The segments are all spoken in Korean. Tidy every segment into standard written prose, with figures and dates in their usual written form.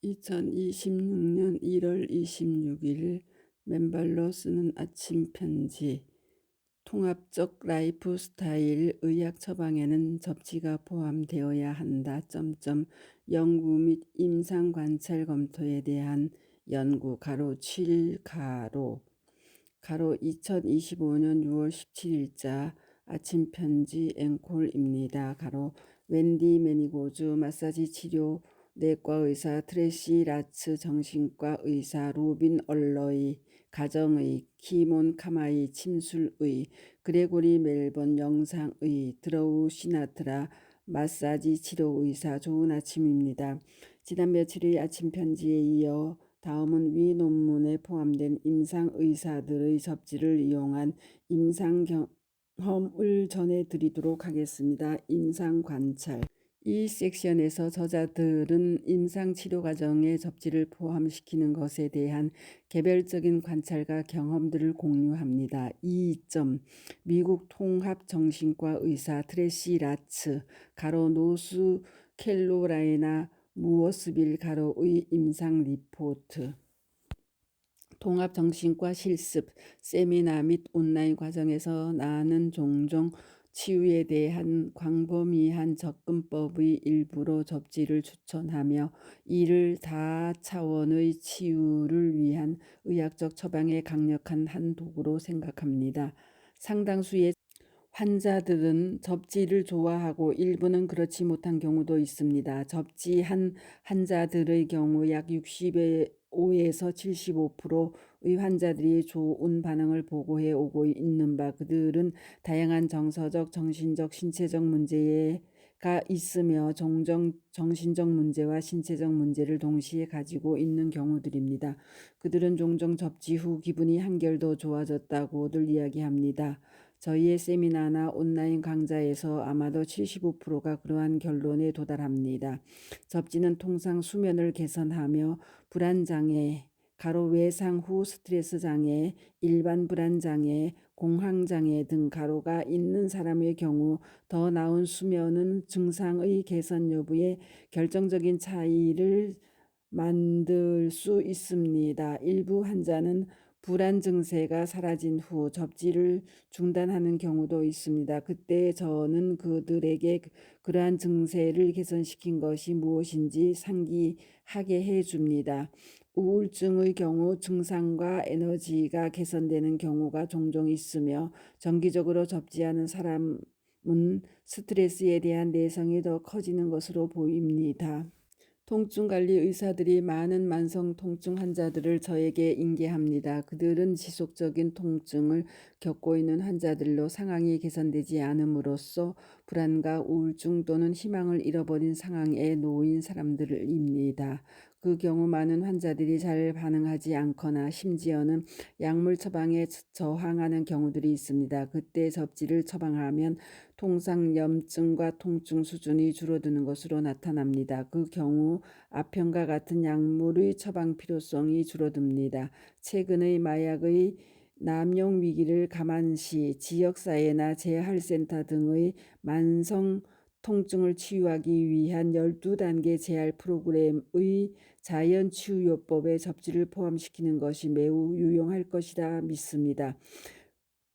2026년 1월 26일 맨발로 쓰는 아침 편지. 통합적 라이프 스타일 의학 처방에는 접지가 포함되어야 한다. 연구 및 임상 관찰 검토에 대한 연구 가로 7 가로 2025년 6월 17일자 아침 편지 앵콜입니다. 가로 웬디 매니고즈 마사지 치료 내과 의사 트래시 라츠 정신과 의사 로빈 얼러이 가정의 키몬 카마이 침술의 그레고리 멜번 영상의 드러우 시나트라 마사지 치료 의사 좋은 아침입니다. 지난 며칠의 아침 편지에 이어 다음은 위 논문에 포함된 임상 의사들의 접지를 이용한 임상 경험을 전해드리도록 하겠습니다. 임상 관찰. 이 섹션에서 저자들은 임상 치료 과정에 접지를 포함시키는 것에 대한 개별적인 관찰과 경험들을 공유합니다. 2점 미국 통합정신과 의사 트래시 라츠 가로 노스 캘로라이나 무어스빌 가로의 임상 리포트. 통합정신과 실습, 세미나 및 온라인 과정에서 나는 종종 치유에 대한 광범위한 접근법의 일부로 접지를 추천하며 이를 다차원의 치유를 위한 의학적 처방의 강력한 한 도구로 생각합니다. 상당수의 환자들은 접지를 좋아하고 일부는 그렇지 못한 경우도 있습니다. 접지한 환자들의 경우 약 65에서 75%의 환자들이 좋은 반응을 보고해 오고 있는 바 그들은 다양한 정서적, 정신적, 신체적 문제가 있으며 종종 정신적 문제와 신체적 문제를 동시에 가지고 있는 경우들입니다. 그들은 종종 접지 후 기분이 한결 더 좋아졌다고들 이야기합니다. 저희의 세미나나 온라인 강좌에서 아마도 75%가 그러한 결론에 도달합니다. 접지는 통상 수면을 개선하며 불안장애, 가로 외상 후 스트레스 장애, 일반 불안장애, 공황장애 등 가로가 있는 사람의 경우 더 나은 수면은 증상의 개선 여부에 결정적인 차이를 만들 수 있습니다. 일부 환자는 불안 증세가 사라진 후 접지를 중단하는 경우도 있습니다. 그때 저는 그들에게 그러한 증세를 개선시킨 것이 무엇인지 상기하게 해줍니다. 우울증의 경우 증상과 에너지가 개선되는 경우가 종종 있으며 정기적으로 접지하는 사람은 스트레스에 대한 내성이 더 커지는 것으로 보입니다. 통증관리 의사들이 많은 만성 통증 환자들을 저에게 인계합니다. 그들은 지속적인 통증을 겪고 있는 환자들로 상황이 개선되지 않음으로써 불안과 우울증 또는 희망을 잃어버린 상황에 놓인 사람들입니다. 그 경우 많은 환자들이 잘 반응하지 않거나 심지어는 약물 처방에 저항하는 경우들이 있습니다. 그때 접지를 처방하면 통상 염증과 통증 수준이 줄어드는 것으로 나타납니다. 그 경우 아편과 같은 약물의 처방 필요성이 줄어듭니다. 최근의 마약의 남용 위기를 감안시 지역사회나 재활센터 등의 만성 통증을 치유하기 위한 12단계 재활 프로그램의 자연치유요법에 접지를 포함시키는 것이 매우 유용할 것이라 믿습니다.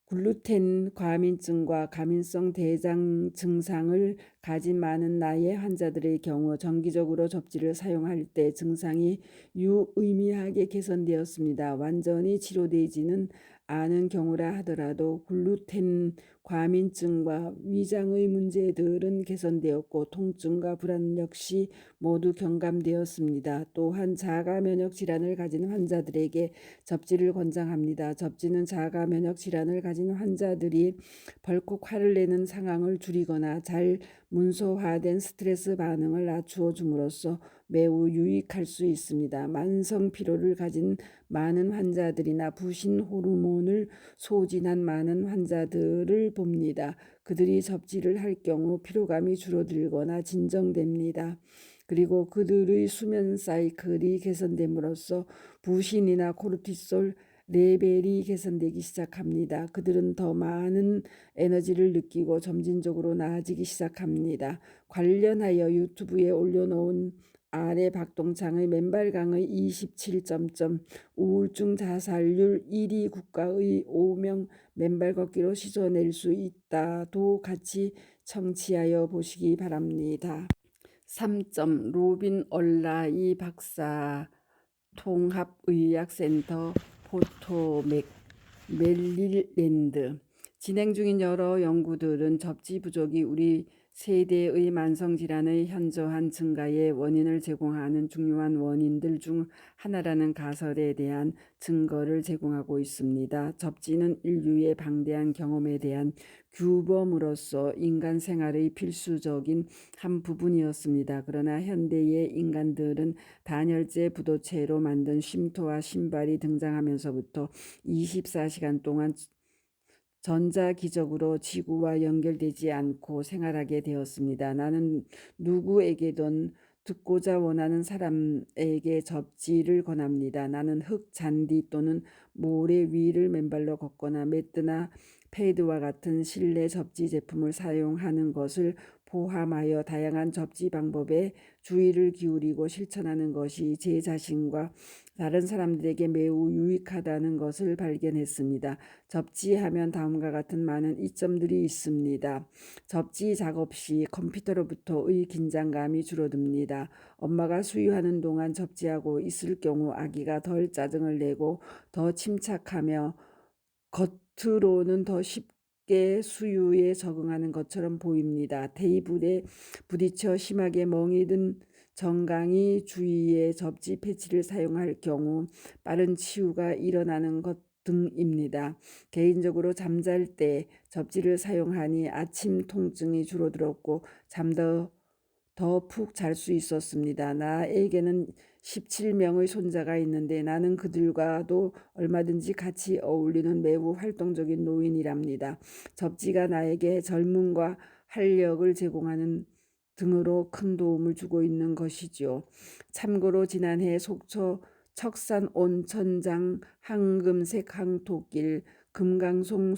글루텐 과민증과 과민성 대장 증상을 가진 많은 나이의 환자들의 경우 정기적으로 접지를 사용할 때 증상이 유의미하게 개선되었습니다. 완전히 치료되지는 않은 경우라 하더라도 글루텐 과민증과 위장의 문제들은 개선되었고 통증과 불안 역시 모두 경감되었습니다. 또한 자가 면역 질환을 가진 환자들에게 접지를 권장합니다. 접지는 자가 면역 질환을 가진 환자들이 벌컥 화를 내는 상황을 줄이거나 잘 문서화된 스트레스 반응을 낮추어 줌으로써 매우 유익할 수 있습니다. 만성 피로를 가진 많은 환자들이나 부신 호르몬을 소진한 많은 환자들을 봅니다. 그들이 접지를 할 경우 피로감이 줄어들거나 진정됩니다. 그리고 그들의 수면 사이클이 개선됨으로써 부신이나 코르티솔 레벨이 개선되기 시작합니다. 그들은 더 많은 에너지를 느끼고 점진적으로 나아지기 시작합니다. 관련하여 유튜브에 올려놓은 아래 박동창의 맨발강의 27점 우울증 자살률 1위 국가의 5명 맨발 걷기로 씻어낼 수 있다도 같이 청취하여 보시기 바랍니다. 3점 로빈 얼라이 박사 통합의학센터 포토맥 멜릴랜드. 진행 중인 여러 연구들은 접지 부족이 우리 세대의 만성질환의 현저한 증가의 원인을 제공하는 중요한 원인들 중 하나라는 가설에 대한 증거를 제공하고 있습니다. 접지는 인류의 방대한 경험에 대한 규범으로서 인간 생활의 필수적인 한 부분이었습니다. 그러나 현대의 인간들은 단열재 부도체로 만든 쉼터와 신발이 등장하면서부터 24시간 동안 전자기적으로 지구와 연결되지 않고 생활하게 되었습니다. 나는 누구에게든 듣고자 원하는 사람에게 접지를 권합니다. 나는 흙, 잔디 또는 모래 위를 맨발로 걷거나 매트나 패드와 같은 실내 접지 제품을 사용하는 것을 포함하여 다양한 접지 방법에 주의를 기울이고 실천하는 것이 제 자신과 다른 사람들에게 매우 유익하다는 것을 발견했습니다. 접지하면 다음과 같은 많은 이점들이 있습니다. 접지 작업 시 컴퓨터로부터의 긴장감이 줄어듭니다. 엄마가 수유하는 동안 접지하고 있을 경우 아기가 덜 짜증을 내고 더 침착하며 겉으로는 더 쉽게 수유에 적응하는 것처럼 보입니다. 테이블에 부딪혀 심하게 멍이 든 정강이 주위에 접지 패치를 사용할 경우 빠른 치유가 일어나는 것 등입니다. 개인적으로 잠잘 때 접지를 사용하니 아침 통증이 줄어들었고 잠도 더 푹 잘 수 있었습니다. 나에게는 17명의 손자가 있는데 나는 그들과도 얼마든지 같이 어울리는 매우 활동적인 노인이랍니다. 접지가 나에게 젊음과 활력을 제공하는 등으로 큰 도움을 주고 있는 것이죠. 참고로 지난해 속초 척산 온천장 황금색 항토길 금강송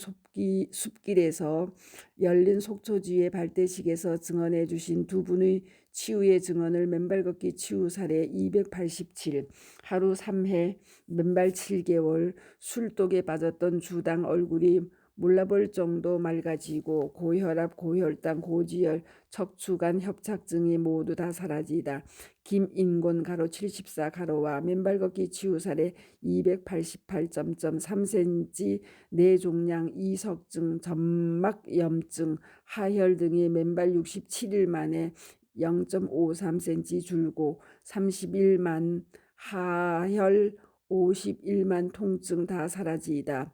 숲길에서 열린 속초지회 발대식에서 증언해 주신 두 분의 치유의 증언을 맨발 걷기 치유 사례 287, 하루 3회, 맨발 7개월, 술독에 빠졌던 주당 얼굴이 몰라볼 정도 맑아지고 고혈압, 고혈당, 고지혈, 척추관 협착증이 모두 다 사라지다. 김인곤 가로 74 가로와 맨발 걷기 치유 사례 288.3cm 뇌종양, 이석증, 점막염증, 하혈 등이 맨발 67일 만에 0.53cm 줄고 30일만 하혈 51만 통증 다 사라지다.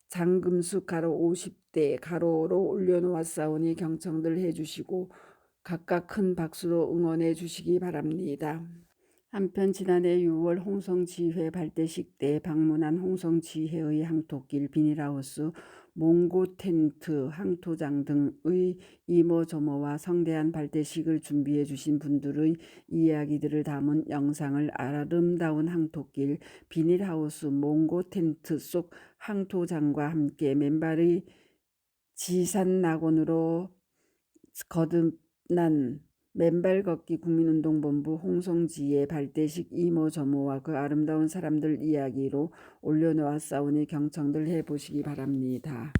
장금숙 가로 50대 가로로 올려놓았사오니 경청들 해주시고 각각 큰 박수로 응원해 주시기 바랍니다. 한편 지난해 6월 홍성지회 발대식 때 방문한 홍성지회의 항토길, 비닐하우스, 몽고 텐트, 항토장 등의 이모저모와 성대한 발대식을 준비해 주신 분들의 이야기들을 담은 영상을 아름다운 항토길, 비닐하우스, 몽고 텐트 속 항토장과 함께 맨발의 지산낙원으로 거듭난 맨발 걷기 국민운동본부 홍성지의 발대식 이모저모와 그 아름다운 사람들 이야기로 올려놓았사오니 경청들 해보시기 바랍니다.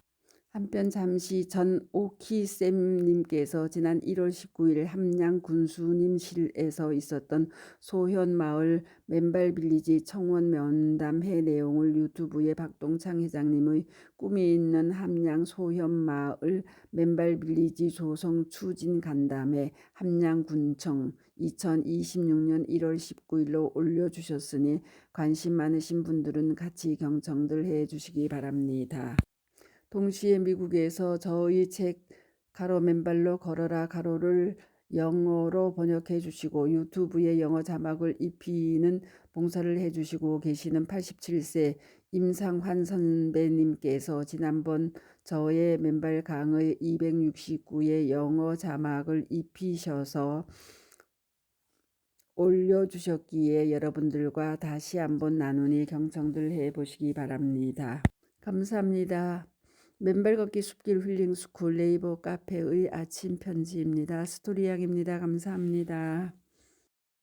한편 잠시 전 오키쌤님께서 지난 1월 19일 함양 군수님실에서 있었던 소현마을 맨발빌리지 청원 면담회 내용을 유튜브에 박동창 회장님의 꿈이 있는 함양 소현마을 맨발빌리지 조성 추진 간담회 함양군청 2026년 1월 19일로 올려주셨으니 관심 많으신 분들은 같이 경청들 해주시기 바랍니다. 동시에 미국에서 저의 책 가로 맨발로 걸어라 가로를 영어로 번역해 주시고 유튜브에 영어 자막을 입히는 봉사를 해주시고 계시는 87세 임상환 선배님께서 지난번 저의 맨발 강의 269의 영어 자막을 입히셔서 올려주셨기에 여러분들과 다시 한번 나누니 경청들 해보시기 바랍니다. 감사합니다. 맨발 걷기 숲길 힐링 스쿨 네이버 카페의 아침 편지입니다. 스토리양입니다. 감사합니다.